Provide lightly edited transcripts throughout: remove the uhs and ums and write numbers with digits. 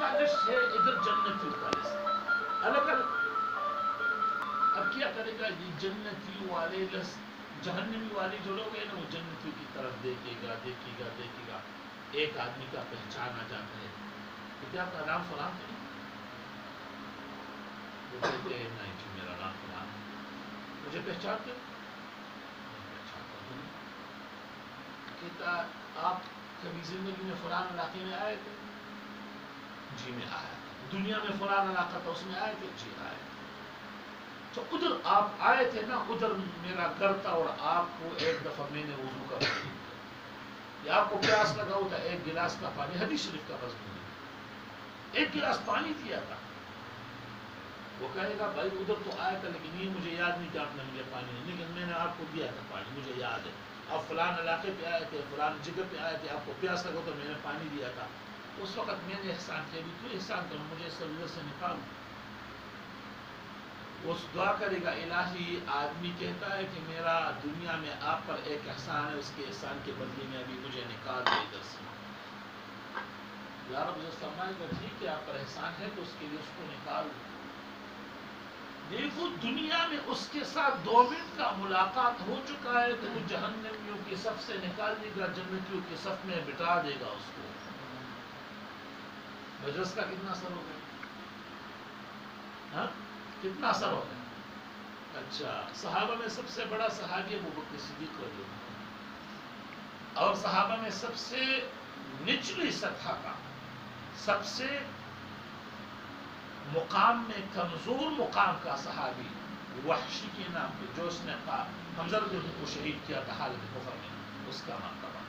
کا لسٹ ہے، ادھر جنتیوں کا لسٹ الگ الگ. اب کیا کرے گا یہ جنتی والے لسٹ، جہنمی والے جو لوگ ہیں نا وہ جنتیوں کی طرف دیکھے گا دیکھے گا دیکھے گا. ایک آدمی کا پہچانا جاتا ہے کہ کیا آپ کا نام فلان تو نہیں؟ وہ کہتے ہیں نہیں جی میرا نام فلان ہے. مجھے پہچانتے ہو؟ پہچانتا ہوں. کہتا آپ کبھی زندگی میں فلان علاقے میں آئے تھے؟ جی میں آیا. دنیا میں فلان علاقہ تھا اس میں آئے تھے؟ جی آئے. تو ادھر آپ آئے تھے نا، ادھر میرا گھر تھا اور آپ کو ایک دفعہ میں نے وضو کا پانی دیا یا آپ کو پیاس لگا ہوتا ایک گلاس کا پانی، حدیث شریف کا مضمون ہے، ایک گلاس پانی دیا تھا. وہ کہے گا بھائی ادھر تو آیا تھا لیکن یہ مجھے یاد نہیں کہ آپ نے مجھے پانی نہیں، لیکن میں نے آپ کو دیا تھا پانی، مجھے یاد ہے. آپ فلان علاقے پہ آئے تھے، فلان جگہ پہ آئے تھے، آپ کو پیاس لگا تو میں نے پانی دیا تھا. اس وقت میں نے احسان کیا، بھی تو احسان کروں، مجھے اس سرور سے نکال. وہ دعا کرے گا الہی. آدمی کہتا ہے کہ میرا دنیا میں آپ پر ایک احسان ہے، اس کے احسان کے بدلے میں ابھی مجھے نکال دے ادھر سے. یا رب مجھے فرمائے گا ٹھیک ہے آپ پر احسان ہے تو اس کے لیے اس کو نکال دو. دیکھو دنیا میں اس کے ساتھ 2 منٹ کا ملاقات ہو چکا ہے تو وہ جہنمیوں کی صف سے نکال دے گا، جنتیوں کی صف میں بٹھا دے گا اس کو. مجلس کا کتنا اثر ہو گیا؟ ہاں کتنا اثر ہو گیا؟ اچھا صحابہ میں سب سے بڑا صحابی ابو بکر صدیق رضی اللہ عنہ، اور صحابہ میں سب سے نچلی سطح کا، سب سے مقام میں کمزور مقام کا صحابی وحشی کے نام پہ، جو اس نے حمزہ رضی اللہ عنہ کو شہید کیا تھا حالت کفر میں، اس کا مرتبہ.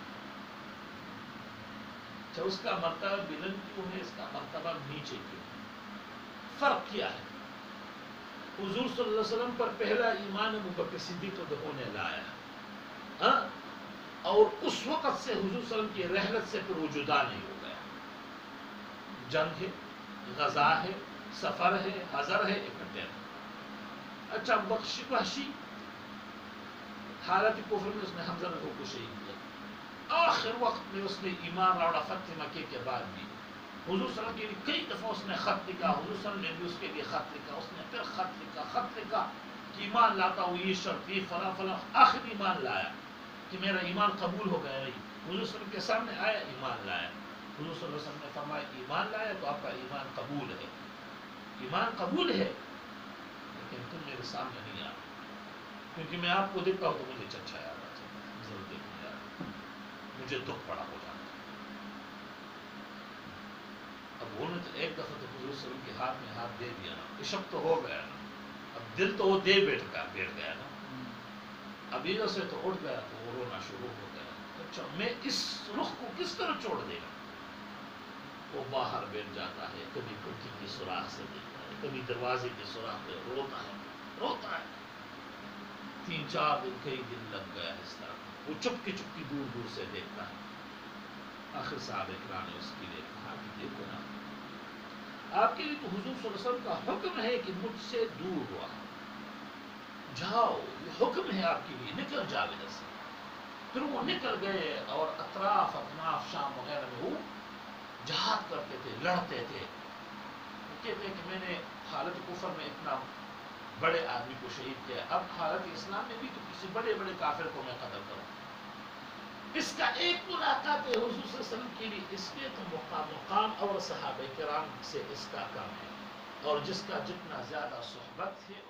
اچھا اس کا مرتبہ بلند کیوں ہے، اس کا مرتبہ نیچے کیوں ہے؟ فرق کیا ہے؟ حضور صلی اللہ علیہ وسلم پر پہلا ایمان ابو بکر صدیق نے لایا، ہاں، اور اس وقت سے حضور صلی اللہ علیہ وسلم کی رحلت سے پھر وہ جدا نہیں ہو گیا. جنگ ہے، غزا ہے، سفر ہے، حضر ہے، اکٹھے ہیں. اچھا وحشی حالت کفر میں اس نے حمزہ رضی اللہ عنہ کو شہید کیا. آخر وقت میں اس نے ایمان لایا فتح مکے کے بعد بھی. حضور صلی اللہ علیہ وسلم کے لیے کئی دفعہ اس نے خط لکھا، حضور صلی اللہ علیہ وسلم نے بھی اس کے لیے خط لکھا. اس نے پھر خط لکھا کہ ایمان لاتا ہوں یہ شرط یہ فلاں فلاں. آخر ایمان لایا کہ میرا ایمان قبول ہو گیا. نہیں، حضور صلی اللہ علیہ وسلم کے سامنے آیا ایمان لایا. حضور صلی اللہ علیہ وسلم نے فرمایا ایمان لایا تو آپ کا ایمان قبول ہے، ایمان قبول ہے، لیکن تم میرے سامنے نہیں آ، کیونکہ میں آپ کو دیکھتا ہوں تو مجھے چچا یاد آ جاتا ہے، ضرور دیکھنے یاد، مجھے دکھ پڑا ہو جاتا ہے. اب وہ نے تو ایک دفعہ تو حضور صلی اللہ علیہ وسلم کے ہاتھ میں ہاتھ دے دیا نا، عشق تو ہو گیا نا، اب دل تو وہ دے بیٹھ گیا نا، اب ادھر سے تو اٹھ گیا تو وہ رونا شروع ہو گیا. اچھا میں اس رخ کو کس طرح چھوڑ دے گا؟ وہ باہر بیٹھ جاتا ہے، کبھی کھڑکی کی سوراخ سے دیکھتا ہے، کبھی دروازے کی سوراخ پہ روتا ہے. 3-4 دن کئی دن لگ گیا اس طرح. وہ چپکی دور سے دیکھتا ہے. آخر صحابہ کرام نے اس کے لیے کہا کہ دیکھو نا، آپ کے لیے تو حضور صلی اللہ علیہ وسلم کا حکم ہے کہ مجھ سے دور ہوا، جاؤ، یہ حکم ہے آپ کے لیے، نکل جاؤ ادھر سے. پھر وہ نکل گئے اور اطراف شام وغیرہ میں وہ جہاد کرتے تھے، لڑتے تھے. وہ کہتے ہیں کہ میں نے حالت کفر میں اتنا بڑے آدمی کو شہید کیا، اب حالت اسلام میں بھی تو کسی بڑے کافر کو میں قتل کروں. اس کا ایک ملاقات ہے حضور صلی اللہ علیہ وسلم کے لیے، اس میں تو مقام اور صحابہ کرام سے اس کا کم ہے، اور جس کا جتنا زیادہ صحبت ہے